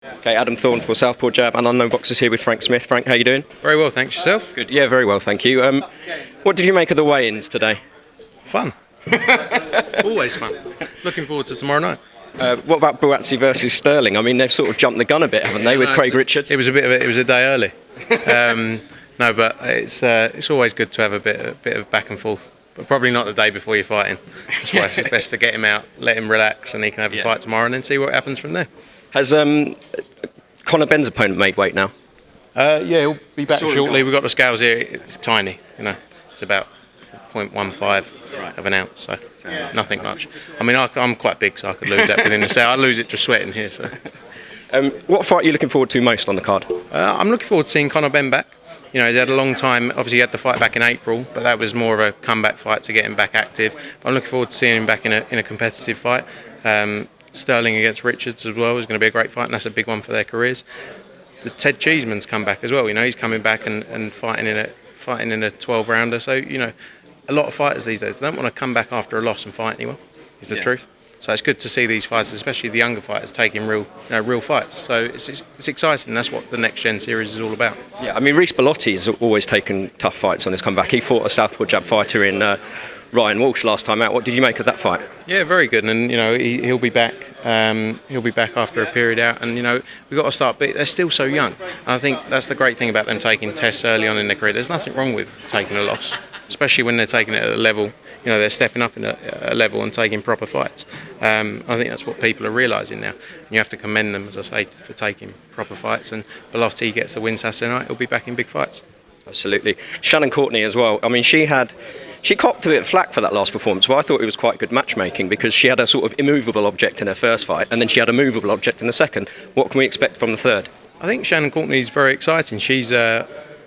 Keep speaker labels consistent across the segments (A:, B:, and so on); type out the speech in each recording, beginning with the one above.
A: Okay, Adam Thorne for Southpaw Jab and Unknown Boxers here with Frank Smith. Frank, how you doing?
B: Very well, thanks. Yourself?
A: Good. Yeah, very well, thank you. What did you make of the weigh-ins today?
B: Fun. Always fun. Looking forward to tomorrow night.
A: What about Buatsi versus Sterling? I mean, they've sort of jumped the gun a bit, haven't they, with Craig Richards?
B: It was a day early. No, but it's always good to have a bit of back and forth. But probably not the day before you're fighting. That's why it's best to get him out, let him relax, and he can have a fight tomorrow, and then see what happens from there.
A: Has Conor Benn's opponent made weight now?
B: Yeah, he'll be back shortly. We've got the scales here. It's tiny, It's about 0.15 of an ounce, so nothing much. I mean, I'm quite big, so I could lose that within a set. I lose it just sweating here. So,
A: what fight are you looking forward to most on the card?
B: I'm looking forward to seeing Conor Benn back. He's had a long time. Obviously, he had the fight back in April, but that was more of a comeback fight to get him back active. But I'm looking forward to seeing him back in a competitive fight. Sterling against Richards as well is going to be a great fight, and that's a big one for their careers. The Ted Cheeseman's come back as well. He's coming back and fighting in a 12-rounder. So a lot of fighters these days don't want to come back after a loss and fight anyone. Is the truth. So it's good to see these fighters, especially the younger fighters, taking real fights. So it's exciting. That's what the Nextgen series is all about.
A: Yeah, I mean, Reece Belotti's always taken tough fights on his comeback. He fought a Southpaw Jab fighter in Ryan Walsh last time out. What did you make of that fight?
B: Yeah, very good. And he'll be back. He'll be back after a period out. And we've got to start. But they're still so young. And I think that's the great thing about them taking tests early on in their career. There's nothing wrong with taking a loss, especially when they're taking it at a level. They're stepping up in a level and taking proper fights. I think that's what people are realising now. And you have to commend them, as I say, for taking proper fights. And Belotti gets the win Saturday night. He'll be back in big fights.
A: Absolutely. Shannon Courtney as well. I mean, she copped a bit of flack for that last performance, but I thought it was quite good matchmaking because she had a sort of immovable object in her first fight and then she had a movable object in the second. What can we expect from the third?
B: I think Shannon Courtney is very exciting. She's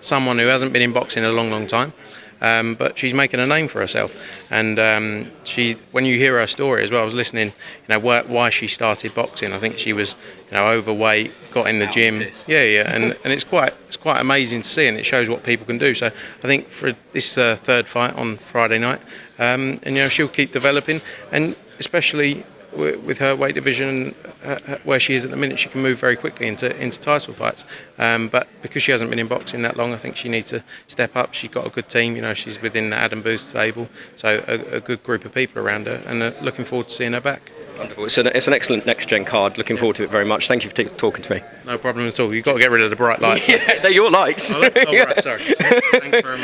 B: someone who hasn't been in boxing in a long, long time. But she's making a name for herself, and when you hear her story as well, I was listening, why she started boxing. I think she was, overweight, got in the gym, and it's quite amazing to see, and it shows what people can do. So I think for this third fight on Friday night, and she'll keep developing, and especially with her weight division where she is at the minute, she can move very quickly into title fights. But because she hasn't been in boxing that long, I think she needs to step up. She's got a good team. She's within Adam Booth's table, so a good group of people around her, and looking forward to seeing her back.
A: Wonderful. It's an excellent Nextgen card. Looking forward to it very much. Thank you for talking to me.
B: No problem at all. You've got to get rid of the bright lights.
A: Yeah, they're your lights.
B: Right, sorry. Thanks very much.